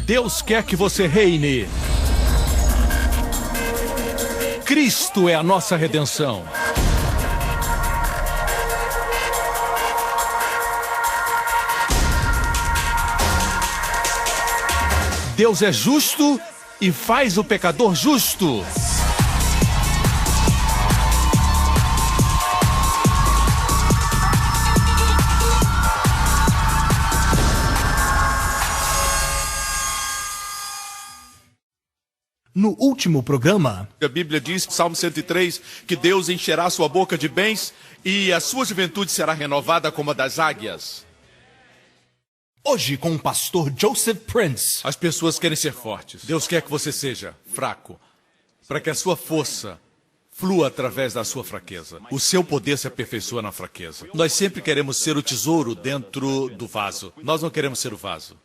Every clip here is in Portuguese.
Deus quer que você reine. Cristo é a nossa redenção. Deus é justo e faz o pecador justo. No último programa, a Bíblia diz, Salmo 103, que Deus encherá sua boca de bens e a sua juventude será renovada como a das águias. Hoje com o pastor Joseph Prince. As pessoas querem ser fortes. Deus quer que você seja fraco, para que a sua força flua através da sua fraqueza. O seu poder se aperfeiçoa na fraqueza. Nós sempre queremos ser o tesouro dentro do vaso. Nós não queremos ser o vaso.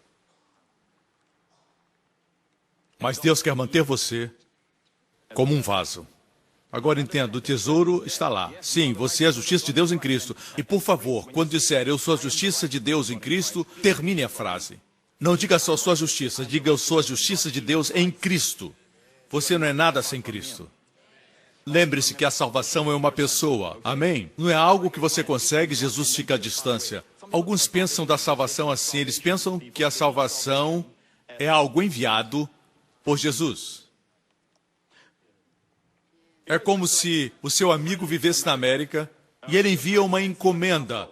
Mas Deus quer manter você como um vaso. Agora entenda, o tesouro está lá. Sim, você é a justiça de Deus em Cristo. E por favor, quando disser eu sou a justiça de Deus em Cristo, termine a frase. Não diga só sua justiça, diga eu sou a justiça de Deus em Cristo. Você não é nada sem Cristo. Lembre-se que a salvação é uma pessoa. Amém? Não é algo que você consegue, Jesus fica à distância. Alguns pensam da salvação assim, eles pensam que a salvação é algo enviado por Jesus. É como se o seu amigo vivesse na América e ele envia uma encomenda,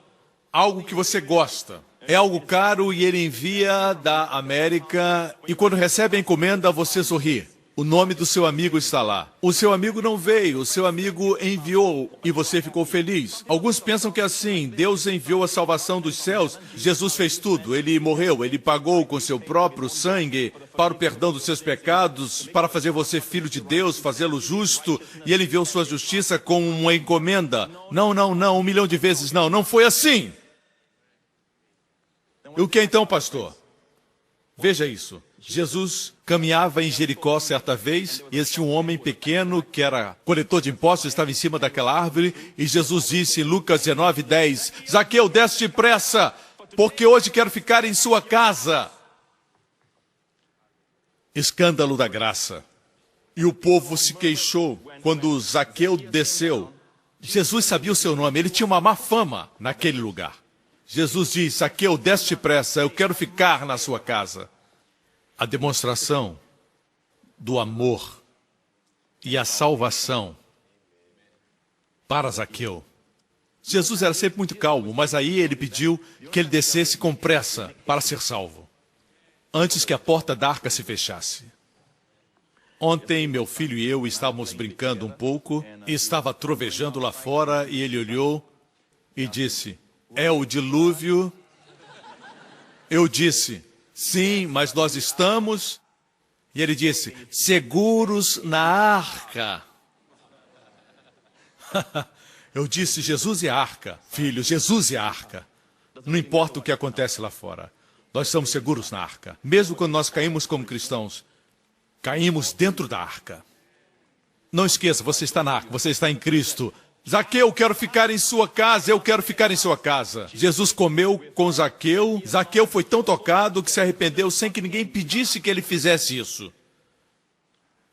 algo que você gosta. É algo caro e ele envia da América e quando recebe a encomenda você sorri. O nome do seu amigo está lá. O seu amigo não veio, o seu amigo enviou e você ficou feliz. Alguns pensam que é assim, Deus enviou a salvação dos céus, Jesus fez tudo, ele morreu, ele pagou com seu próprio sangue para o perdão dos seus pecados, para fazer você filho de Deus, fazê-lo justo, e ele enviou sua justiça com uma encomenda. Não, não, não, 1 milhão de vezes não, não foi assim. E o que então, pastor? Veja isso. Jesus caminhava em Jericó certa vez, e tinha um homem pequeno que era coletor de impostos, estava em cima daquela árvore, e Jesus disse em Lucas 19:10, Zaqueu, desce depressa, porque hoje quero ficar em sua casa. Escândalo da graça. E o povo se queixou quando Zaqueu desceu. Jesus sabia o seu nome, ele tinha uma má fama naquele lugar. Jesus disse, Zaqueu, desce depressa, eu quero ficar na sua casa. A demonstração do amor e a salvação para Zaqueu. Jesus era sempre muito calmo, mas aí ele pediu que ele descesse com pressa para ser salvo, antes que a porta da arca se fechasse. Ontem meu filho e eu estávamos brincando um pouco, e estava trovejando lá fora, e ele olhou e disse, é o dilúvio? Eu disse, sim, mas nós estamos... E ele disse, seguros na arca. Eu disse, Jesus e a arca. Filho, Jesus e a arca. Não importa o que acontece lá fora. Nós estamos seguros na arca. Mesmo quando nós caímos como cristãos, caímos dentro da arca. Não esqueça, você está na arca, você está em Cristo. Zaqueu, eu quero ficar em sua casa, eu quero ficar em sua casa. Jesus comeu com Zaqueu. Zaqueu foi tão tocado que se arrependeu sem que ninguém pedisse que ele fizesse isso.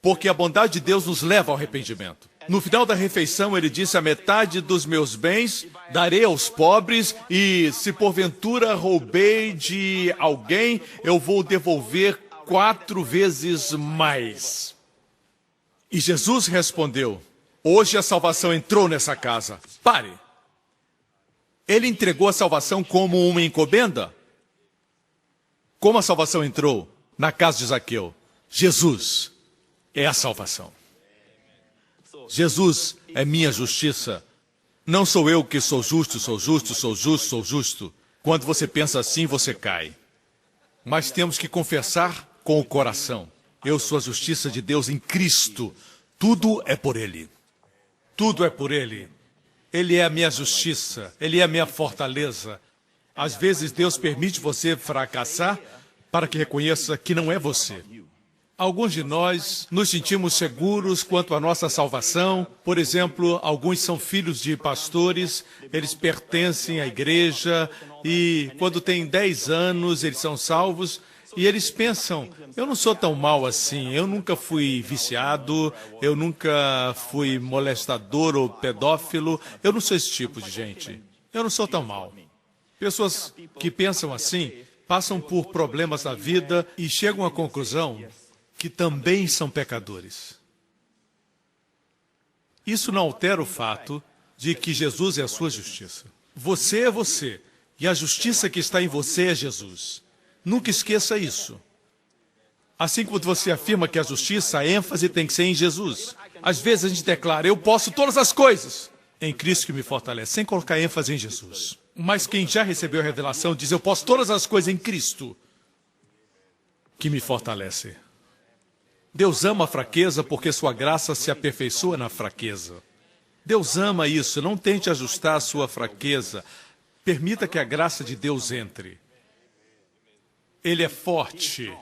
Porque a bondade de Deus nos leva ao arrependimento. No final da refeição ele disse, a metade dos meus bens darei aos pobres e se porventura roubei de alguém, eu vou devolver 4 vezes mais. E Jesus respondeu, hoje a salvação entrou nessa casa. Pare. Ele entregou a salvação como uma encomenda? Como a salvação entrou na casa de Zaqueu? Jesus é a salvação. Jesus é minha justiça. Não sou eu que sou justo, sou justo, sou justo, sou justo. Quando você pensa assim, você cai. Mas temos que confessar com o coração. Eu sou a justiça de Deus em Cristo. Tudo é por Ele. Tudo é por Ele. Ele é a minha justiça. Ele é a minha fortaleza. Às vezes Deus permite você fracassar para que reconheça que não é você. Alguns de nós nos sentimos seguros quanto à nossa salvação. Por exemplo, alguns são filhos de pastores, eles pertencem à igreja e quando têm 10 anos eles são salvos E eles pensam, eu não sou tão mal assim, eu nunca fui viciado, eu nunca fui molestador ou pedófilo, eu não sou esse tipo de gente. Eu não sou tão mal. Pessoas que pensam assim, passam por problemas na vida e chegam à conclusão que também são pecadores. Isso não altera o fato de que Jesus é a sua justiça. Você é você, e a justiça que está em você é Jesus. Nunca esqueça isso. Assim como você afirma que a justiça, a ênfase tem que ser em Jesus. Às vezes a gente declara, eu posso todas as coisas em Cristo que me fortalece, sem colocar ênfase em Jesus. Mas quem já recebeu a revelação diz, eu posso todas as coisas em Cristo que me fortalece. Deus ama a fraqueza porque sua graça se aperfeiçoa na fraqueza. Deus ama isso, não tente ajustar a sua fraqueza. Permita que a graça de Deus entre. Ele é forte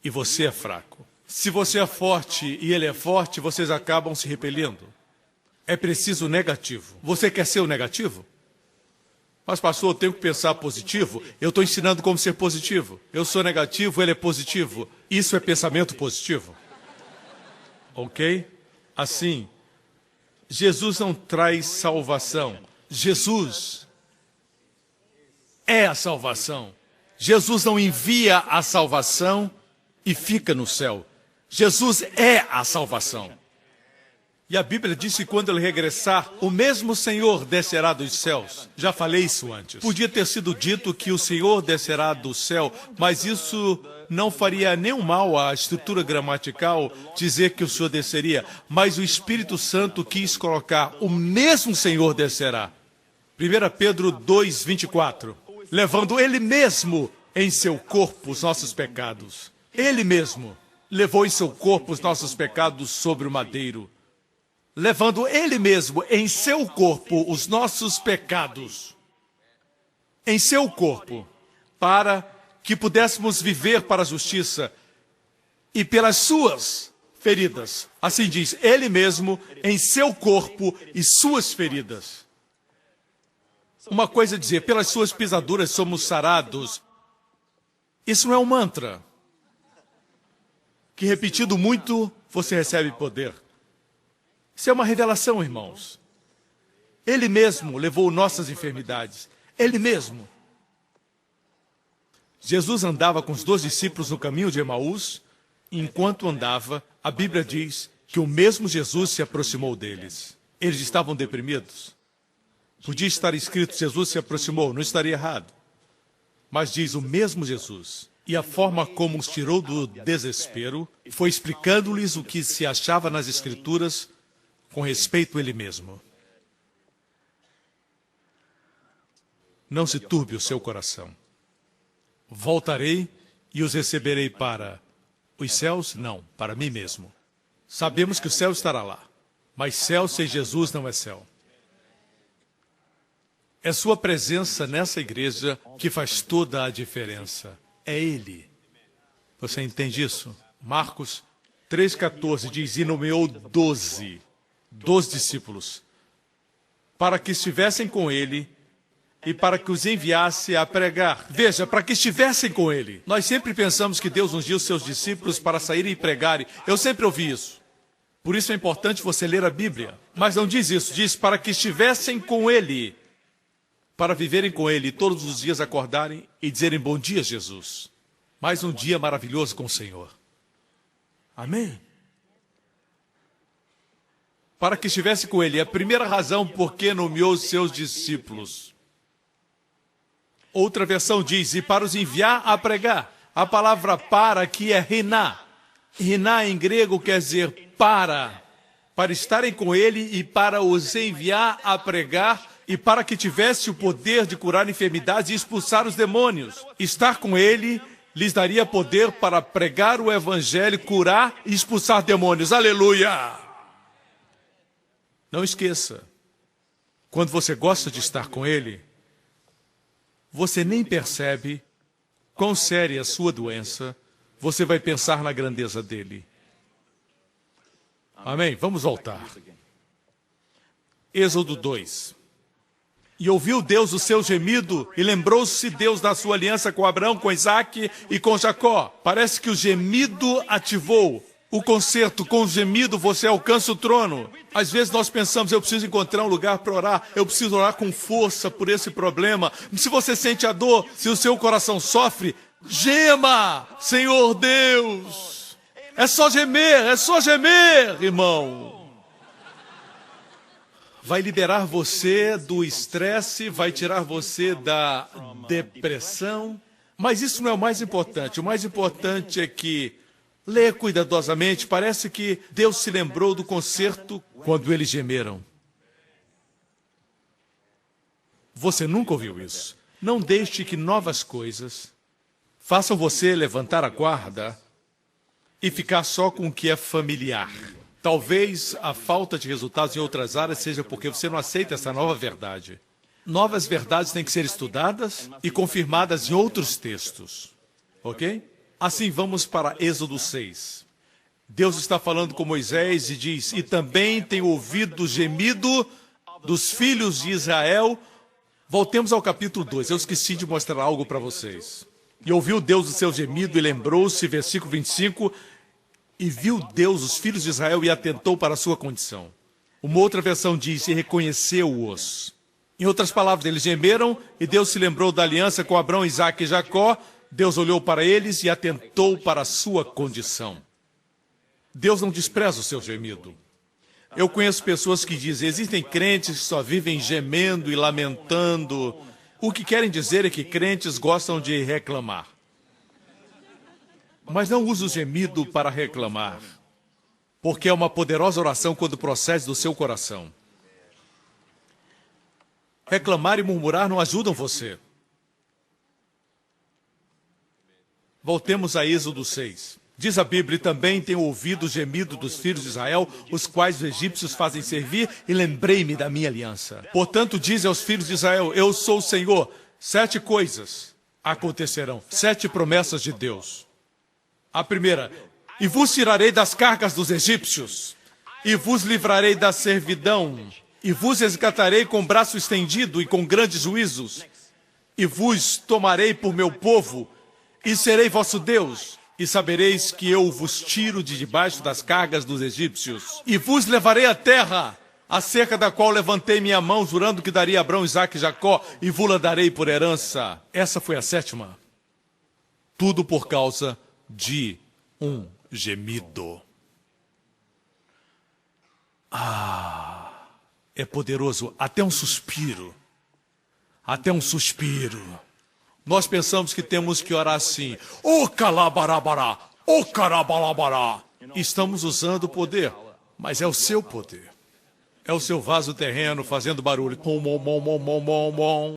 e você é fraco. Se você é forte e ele é forte, vocês acabam se repelindo. É preciso negativo. Você quer ser o negativo? Mas, pastor, eu tenho que pensar positivo? Eu estou ensinando como ser positivo. Eu sou negativo, ele é positivo. Isso é pensamento positivo? Ok? Assim, Jesus não traz salvação. Jesus é a salvação. Jesus não envia a salvação e fica no céu. Jesus é a salvação. E a Bíblia diz que quando ele regressar, o mesmo Senhor descerá dos céus. Já falei isso antes. Podia ter sido dito que o Senhor descerá do céu, mas isso não faria nenhum mal à estrutura gramatical dizer que o Senhor desceria. Mas o Espírito Santo quis colocar, o mesmo Senhor descerá. 1 Pedro 2:24. Levando ele mesmo em seu corpo os nossos pecados. Ele mesmo levou em seu corpo os nossos pecados sobre o madeiro. Levando ele mesmo em seu corpo os nossos pecados. Em seu corpo, para que pudéssemos viver para a justiça e pelas suas feridas. Assim diz, ele mesmo em seu corpo e suas feridas. Uma coisa é dizer, pelas suas pisaduras somos sarados. Isso não é um mantra. Que repetido muito, você recebe poder. Isso é uma revelação, irmãos. Ele mesmo levou nossas enfermidades. Ele mesmo. Jesus andava com os 12 discípulos no caminho de Emaús. E enquanto andava, a Bíblia diz que o mesmo Jesus se aproximou deles. Eles estavam deprimidos. Podia estar escrito, Jesus se aproximou, não estaria errado. Mas diz o mesmo Jesus. E a forma como os tirou do desespero foi explicando-lhes o que se achava nas Escrituras com respeito a ele mesmo. Não se turbe o seu coração. Voltarei e os receberei para os céus? Não, para mim mesmo. Sabemos que o céu estará lá, mas céu sem Jesus não é céu. É sua presença nessa igreja que faz toda a diferença. É Ele. Você entende isso? Marcos 3,14 diz, e nomeou 12 discípulos, para que estivessem com ele e para que os enviasse a pregar. Veja, para que estivessem com ele. Nós sempre pensamos que Deus ungiu seus discípulos para saírem e pregarem. Eu sempre ouvi isso. Por isso é importante você ler a Bíblia. Mas não diz isso, diz para que estivessem com ele, para viverem com ele, e todos os dias acordarem e dizerem bom dia, Jesus. Mais um dia maravilhoso com o Senhor. Amém? Para que estivesse com ele. É a primeira razão por que nomeou os seus discípulos. Outra versão diz, e para os enviar a pregar. A palavra para aqui é riná. Riná em grego quer dizer para estarem com ele e para os enviar a pregar e para que tivesse o poder de curar enfermidades e expulsar os demônios. Estar com ele lhes daria poder para pregar o evangelho, curar e expulsar demônios. Aleluia! Não esqueça, quando você gosta de estar com ele, você nem percebe quão séria é a sua doença, você vai pensar na grandeza dele. Amém? Vamos voltar. Êxodo 2. E ouviu Deus o seu gemido, e lembrou-se Deus da sua aliança com Abraão, com Isaque e com Jacó. Parece que o gemido ativou o concerto. Com o gemido você alcança o trono. Às vezes nós pensamos, eu preciso encontrar um lugar para orar, eu preciso orar com força por esse problema. Se você sente a dor, se o seu coração sofre, gema, Senhor Deus. É só gemer, irmão. Vai liberar você do estresse, vai tirar você da depressão. Mas isso não é o mais importante. O mais importante é que, lê cuidadosamente, parece que Deus se lembrou do concerto quando eles gemeram. Você nunca ouviu isso. Não deixe que novas coisas façam você levantar a guarda e ficar só com o que é familiar. Talvez a falta de resultados em outras áreas seja porque você não aceita essa nova verdade. Novas verdades têm que ser estudadas e confirmadas em outros textos. Ok? Assim, vamos para Êxodo 6. Deus está falando com Moisés e diz: e também tenho ouvido o gemido dos filhos de Israel. Voltemos ao capítulo 2. Eu esqueci de mostrar algo para vocês. E ouviu Deus o seu gemido e lembrou-se, versículo 25... E viu Deus os filhos de Israel e atentou para a sua condição. Uma outra versão diz, e reconheceu-os. Em outras palavras, eles gemeram, e Deus se lembrou da aliança com Abraão, Isaque e Jacó. Deus olhou para eles e atentou para a sua condição. Deus não despreza o seu gemido. Eu conheço pessoas que dizem, existem crentes que só vivem gemendo e lamentando. O que querem dizer é que crentes gostam de reclamar. Mas não use o gemido para reclamar, porque é uma poderosa oração quando procede do seu coração. Reclamar e murmurar não ajudam você. Voltemos a Êxodo 6. Diz a Bíblia, também tenho ouvido o gemido dos filhos de Israel, os quais os egípcios fazem servir, e lembrei-me da minha aliança. Portanto, diz aos filhos de Israel, eu sou o Senhor. 7 coisas acontecerão, 7 promessas de Deus. A primeira, e vos tirarei das cargas dos egípcios, e vos livrarei da servidão, e vos resgatarei com braço estendido e com grandes juízos, e vos tomarei por meu povo, e serei vosso Deus, e sabereis que eu vos tiro de debaixo das cargas dos egípcios, e vos levarei à terra, acerca da qual levantei minha mão, jurando que daria a Abraão, Isaque e Jacó, e vos-la darei por herança. Essa foi a 7ª. Tudo por causa de um gemido. É poderoso, até um suspiro. Até um suspiro. Nós pensamos que temos que orar assim, ô calabarabará, ô carabalabará. Estamos usando o poder, mas é o seu poder. É o seu vaso terreno fazendo barulho. Bom, bom, bom, bom, bom, bom, bom.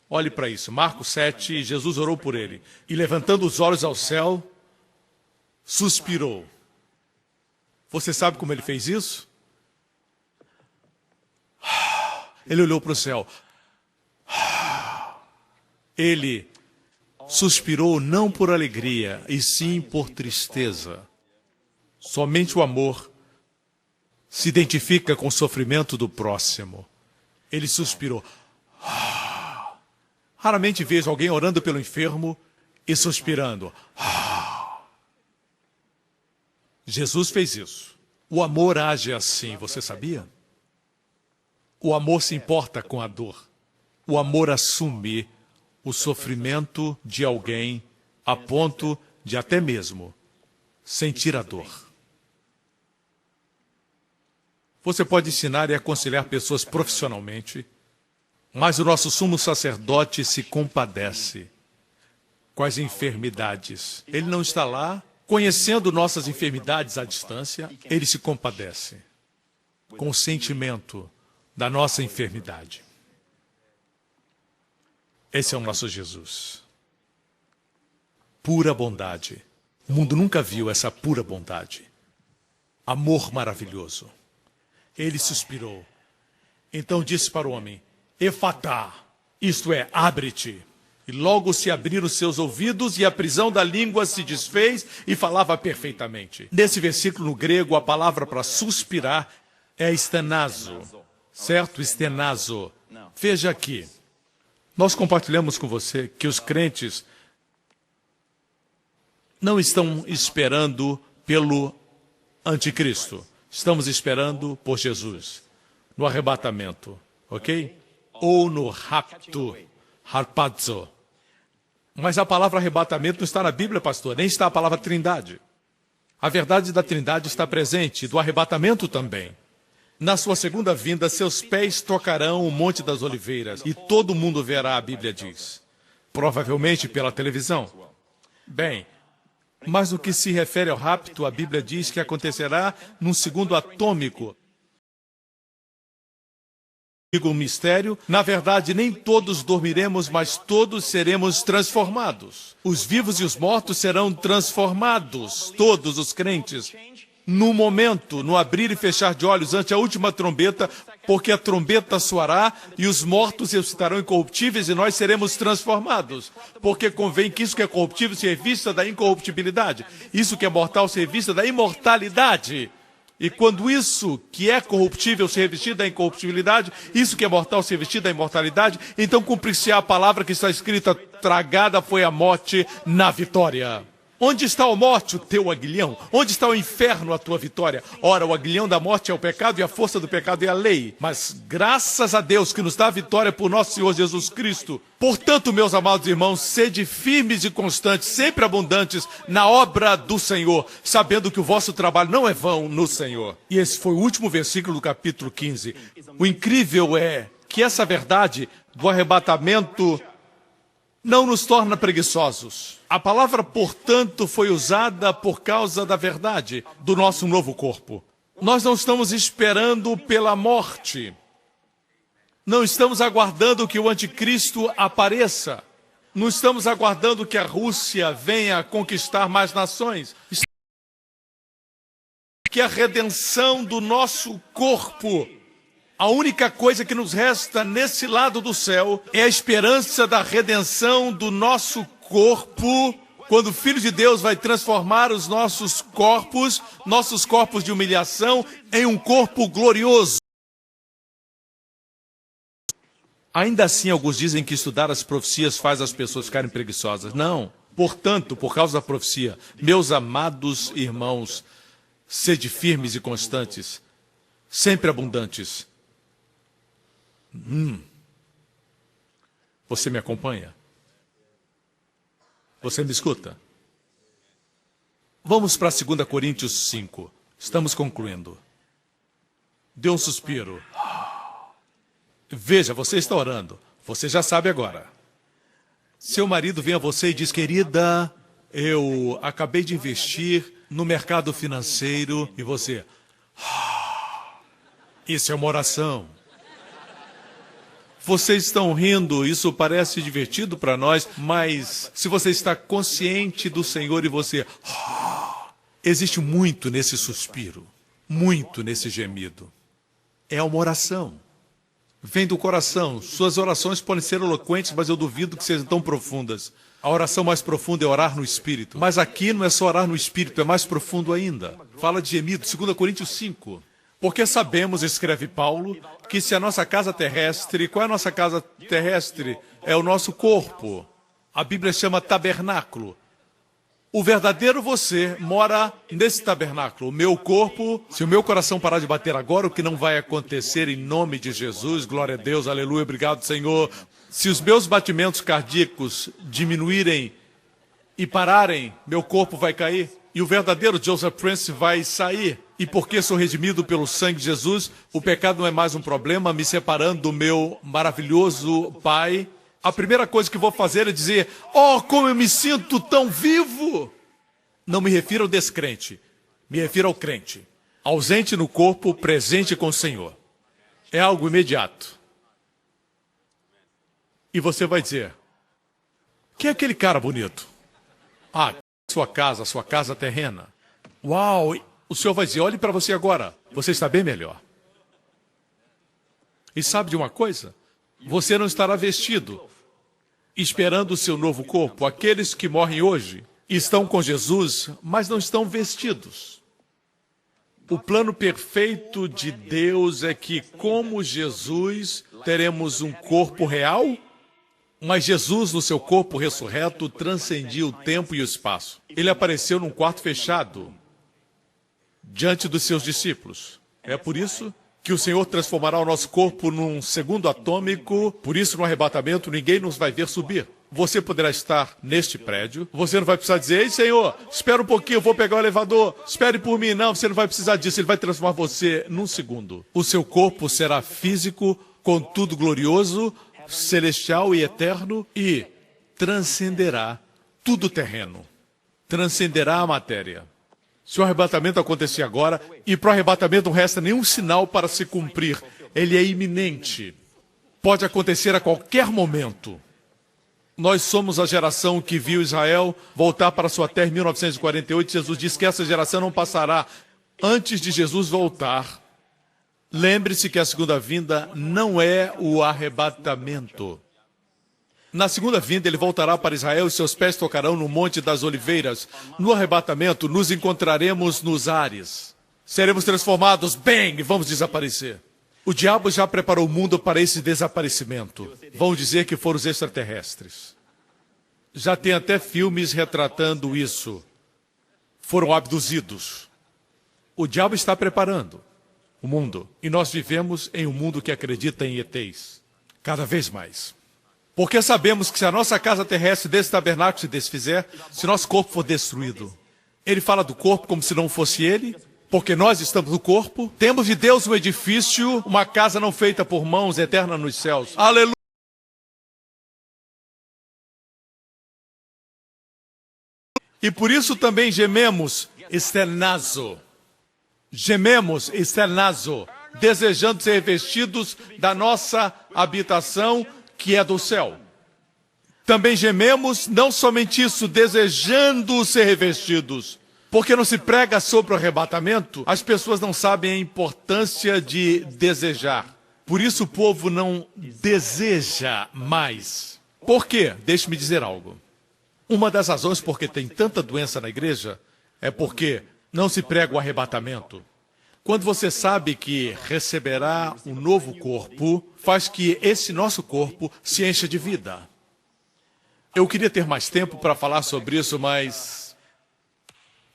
Olhe para isso, Marcos 7, Jesus orou por ele. E levantando os olhos ao céu, suspirou. Você sabe como ele fez isso? Ele olhou para o céu. Ele suspirou não por alegria, e sim por tristeza. Somente o amor se identifica com o sofrimento do próximo. Ele suspirou. Raramente vejo alguém orando pelo enfermo e suspirando. Jesus fez isso. O amor age assim, você sabia? O amor se importa com a dor. O amor assume o sofrimento de alguém a ponto de até mesmo sentir a dor. Você pode ensinar e aconselhar pessoas profissionalmente, mas o nosso sumo sacerdote se compadece com as enfermidades. Ele não está lá conhecendo nossas enfermidades à distância, ele se compadece com o sentimento da nossa enfermidade. Esse é o nosso Jesus. Pura bondade. O mundo nunca viu essa pura bondade. Amor maravilhoso. Ele suspirou. Então disse para o homem, Efatá, isto é, abre-te. E logo se abriram seus ouvidos e a prisão da língua se desfez e falava perfeitamente. Nesse versículo no grego, a palavra para suspirar é estenazo. Certo? Estenazo. Veja aqui. Nós compartilhamos com você que os crentes não estão esperando pelo anticristo. Estamos esperando por Jesus. No arrebatamento. Ok? Ou no rapto. Harpazo. Mas a palavra arrebatamento não está na Bíblia, pastor. Nem está a palavra trindade. A verdade da trindade está presente. Do arrebatamento também. Na sua segunda vinda, seus pés tocarão o Monte das Oliveiras, e todo mundo verá, a Bíblia diz. Provavelmente pela televisão. Bem, mas no que se refere ao rapto, a Bíblia diz que acontecerá num segundo atômico. Digo um mistério, na verdade nem todos dormiremos, mas todos seremos transformados. Os vivos e os mortos serão transformados, todos os crentes. No momento, no abrir e fechar de olhos ante a última trombeta, porque a trombeta soará e os mortos ressuscitarão incorruptíveis e nós seremos transformados. Porque convém que isso que é corruptível se revista da incorruptibilidade, isso que é mortal se revista da imortalidade. E quando isso que é corruptível se revestir da incorruptibilidade, isso que é mortal se revestir da imortalidade, então cumprir-se-á a palavra que está escrita, tragada foi a morte na vitória. Onde está a morte, o teu aguilhão? Onde está o inferno, a tua vitória? Ora, o aguilhão da morte é o pecado e a força do pecado é a lei. Mas graças a Deus que nos dá a vitória por nosso Senhor Jesus Cristo. Portanto, meus amados irmãos, sede firmes e constantes, sempre abundantes na obra do Senhor, sabendo que o vosso trabalho não é vão no Senhor. E esse foi o último versículo do capítulo 15. O incrível é que essa verdade do arrebatamento não nos torna preguiçosos. A palavra, portanto, foi usada por causa da verdade do nosso novo corpo. Nós não estamos esperando pela morte. Não estamos aguardando que o anticristo apareça. Não estamos aguardando que a Rússia venha conquistar mais nações. Que a redenção do nosso corpo. A única coisa que nos resta nesse lado do céu é a esperança da redenção do nosso corpo, quando o Filho de Deus vai transformar os nossos corpos de humilhação, em um corpo glorioso. Ainda assim, alguns dizem que estudar as profecias faz as pessoas ficarem preguiçosas. Não. Portanto, por causa da profecia, meus amados irmãos, sede firmes e constantes, sempre abundantes. Você me acompanha? Você me escuta? Vamos para 2 Coríntios 5. Estamos concluindo. Dê um suspiro. Veja, você está orando. Você já sabe agora. Seu marido vem a você e diz, querida, eu acabei de investir no mercado financeiro. E você... Isso é uma oração. Vocês estão rindo, isso parece divertido para nós, mas se você está consciente do Senhor e você... Existe muito nesse suspiro, muito nesse gemido. É uma oração. Vem do coração. Suas orações podem ser eloquentes, mas eu duvido que sejam tão profundas. A oração mais profunda é orar no Espírito. Mas aqui não é só orar no Espírito, é mais profundo ainda. Fala de gemido, 2 Coríntios 5. Porque sabemos, escreve Paulo, que se a nossa casa terrestre, qual é a nossa casa terrestre? É o nosso corpo. A Bíblia chama tabernáculo. O verdadeiro você mora nesse tabernáculo. O meu corpo, se o meu coração parar de bater agora, o que não vai acontecer em nome de Jesus, glória a Deus, aleluia, obrigado, Senhor. Se os meus batimentos cardíacos diminuírem e pararem, meu corpo vai cair. E o verdadeiro Joseph Prince vai sair. E porque sou redimido pelo sangue de Jesus, o pecado não é mais um problema, me separando do meu maravilhoso Pai. A primeira coisa que vou fazer é dizer, oh, como eu me sinto tão vivo. Não me refiro ao descrente, me refiro ao crente. Ausente no corpo, presente com o Senhor. É algo imediato. E você vai dizer, quem é aquele cara bonito? Ah, sua casa terrena. Uau, o Senhor vai dizer, olhe para você agora, você está bem melhor. E sabe de uma coisa? Você não estará vestido, esperando o seu novo corpo. Aqueles que morrem hoje estão com Jesus, mas não estão vestidos. O plano perfeito de Deus é que, como Jesus, teremos um corpo real, mas Jesus, no seu corpo ressurreto, transcendia o tempo e o espaço. Ele apareceu num quarto fechado, diante dos seus discípulos. É por isso que o Senhor transformará o nosso corpo num segundo atômico, por isso no arrebatamento ninguém nos vai ver subir. Você poderá estar neste prédio, você não vai precisar dizer, ei Senhor, espera um pouquinho, eu vou pegar o elevador, espere por mim. Não, você não vai precisar disso, Ele vai transformar você num segundo. O seu corpo será físico, contudo glorioso, celestial e eterno, e transcenderá tudo terreno, transcenderá a matéria. Se o arrebatamento acontecer agora, e para o arrebatamento não resta nenhum sinal para se cumprir, ele é iminente. Pode acontecer a qualquer momento. Nós somos a geração que viu Israel voltar para sua terra em 1948. Jesus disse que essa geração não passará antes de Jesus voltar. Lembre-se que a segunda vinda não é o arrebatamento. Na segunda vinda, ele voltará para Israel e seus pés tocarão no Monte das Oliveiras. No arrebatamento, nos encontraremos nos ares. Seremos transformados, bang, vamos desaparecer. O diabo já preparou o mundo para esse desaparecimento. Vão dizer que foram os extraterrestres. Já tem até filmes retratando isso. Foram abduzidos. O diabo está preparando o mundo. E nós vivemos em um mundo que acredita em ETs. Cada vez mais. Porque sabemos que se a nossa casa terrestre desse tabernáculo se desfizer, se nosso corpo for destruído, ele fala do corpo como se não fosse ele, porque nós estamos no corpo, temos de Deus um edifício, uma casa não feita por mãos, eterna nos céus. Aleluia! E por isso também gememos, externazo. Gememos, externazo, desejando ser revestidos da nossa habitação, que é do céu. Também gememos, não somente isso, desejando ser revestidos. Porque não se prega sobre o arrebatamento, as pessoas não sabem a importância de desejar. Por isso o povo não deseja mais. Por quê? Deixe-me dizer algo. Uma das razões por que tem tanta doença na igreja é porque não se prega o arrebatamento. Quando você sabe que receberá um novo corpo, faz que esse nosso corpo se encha de vida. Eu queria ter mais tempo para falar sobre isso, mas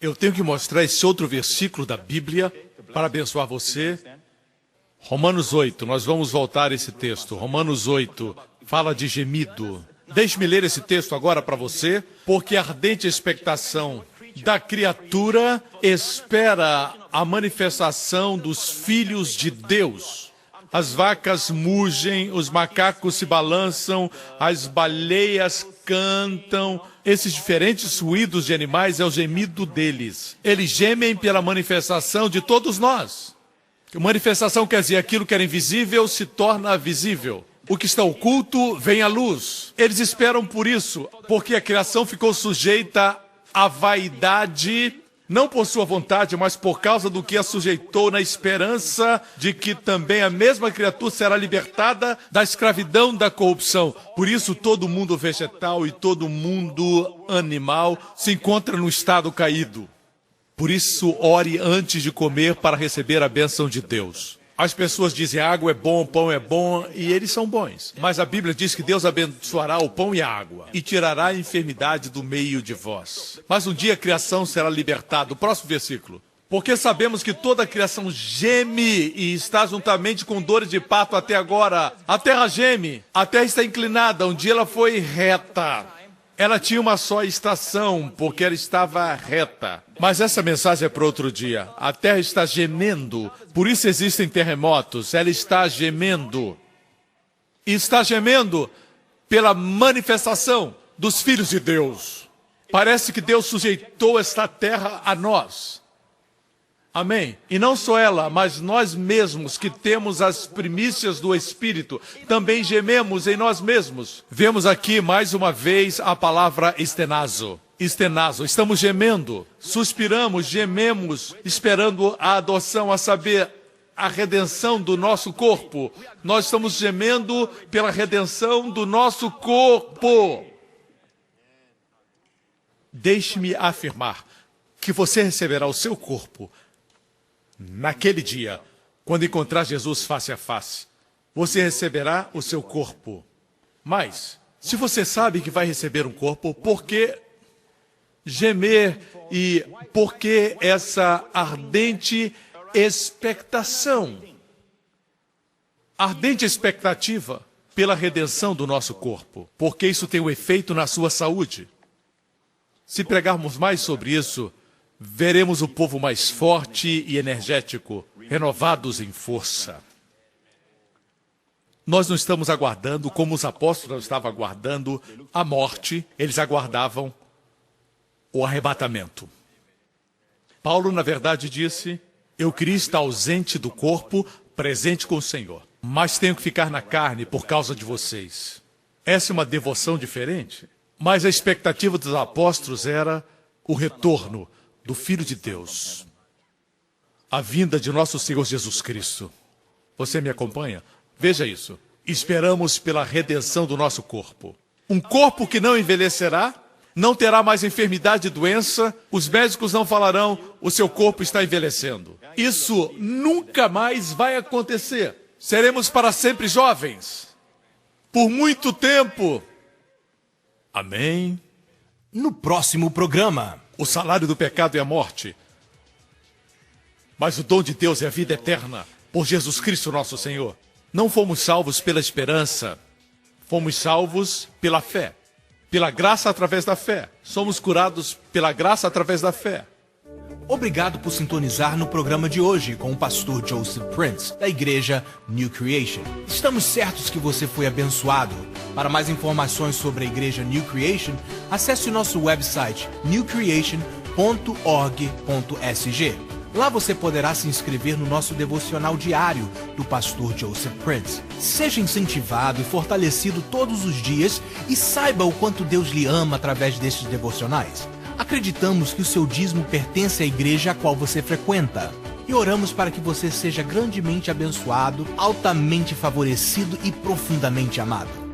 eu tenho que mostrar esse outro versículo da Bíblia para abençoar você. Romanos 8, nós vamos voltar a esse texto. Romanos 8 fala de gemido. Deixe-me ler esse texto agora para você, porque a ardente expectação da criatura espera a manifestação dos filhos de Deus. As vacas mugem, os macacos se balançam, as baleias cantam. Esses diferentes ruídos de animais é o gemido deles. Eles gemem pela manifestação de todos nós. Manifestação quer dizer aquilo que era invisível se torna visível. O que está oculto vem à luz. Eles esperam por isso, porque a criação ficou sujeita à vaidade, não por sua vontade, mas por causa do que a sujeitou, na esperança de que também a mesma criatura será libertada da escravidão da corrupção. Por isso todo mundo vegetal e todo mundo animal se encontra no estado caído. Por isso, ore antes de comer para receber a bênção de Deus. As pessoas dizem água é bom, pão é bom, e eles são bons. Mas a Bíblia diz que Deus abençoará o pão e a água e tirará a enfermidade do meio de vós. Mas um dia a criação será libertada. O próximo versículo. Porque sabemos que toda a criação geme e está juntamente com dores de parto até agora. A terra geme, a terra está inclinada, um dia ela foi reta. Ela tinha uma só estação, porque ela estava reta. Mas essa mensagem é para outro dia. A terra está gemendo, por isso existem terremotos. Ela está gemendo. E está gemendo pela manifestação dos filhos de Deus. Parece que Deus sujeitou esta terra a nós. Amém? E não só ela, mas nós mesmos que temos as primícias do Espírito, também gememos em nós mesmos. Vemos aqui mais uma vez a palavra estenazo. Estenazo, estamos gemendo, suspiramos, gememos, esperando a adoção, a saber, a redenção do nosso corpo. Nós estamos gemendo pela redenção do nosso corpo. Deixe-me afirmar que você receberá o seu corpo naquele dia, quando encontrar Jesus face a face. Você receberá o seu corpo. Mas, se você sabe que vai receber um corpo, por que gemer e por que essa ardente expectação? Ardente expectativa pela redenção do nosso corpo, porque isso tem um efeito na sua saúde. Se pregarmos mais sobre isso, veremos o povo mais forte e energético, renovados em força. Nós não estamos aguardando, como os apóstolos estavam aguardando, a morte, eles aguardavam o arrebatamento. Paulo, na verdade, disse, eu queria estar ausente do corpo, presente com o Senhor, mas tenho que ficar na carne por causa de vocês. Essa é uma devoção diferente, mas a expectativa dos apóstolos era o retorno do Filho de Deus, a vinda de nosso Senhor Jesus Cristo. Você me acompanha? Veja isso. Esperamos pela redenção do nosso corpo. Um corpo que não envelhecerá, não terá mais enfermidade e doença, os médicos não falarão, o seu corpo está envelhecendo. Isso nunca mais vai acontecer. Seremos para sempre jovens, por muito tempo. Amém? No próximo programa... O salário do pecado é a morte, mas o dom de Deus é a vida eterna, por Jesus Cristo nosso Senhor. Não fomos salvos pela esperança, fomos salvos pela fé. Pela graça através da fé. Somos curados pela graça através da fé. Obrigado por sintonizar no programa de hoje com o pastor Joseph Prince, da igreja New Creation. Estamos certos que você foi abençoado. Para mais informações sobre a igreja New Creation, acesse o nosso website newcreation.org.sg. Lá você poderá se inscrever no nosso devocional diário do pastor Joseph Prince. Seja incentivado e fortalecido todos os dias e saiba o quanto Deus lhe ama através destes devocionais. Acreditamos que o seu dízimo pertence à igreja a qual você frequenta. E oramos para que você seja grandemente abençoado, altamente favorecido e profundamente amado.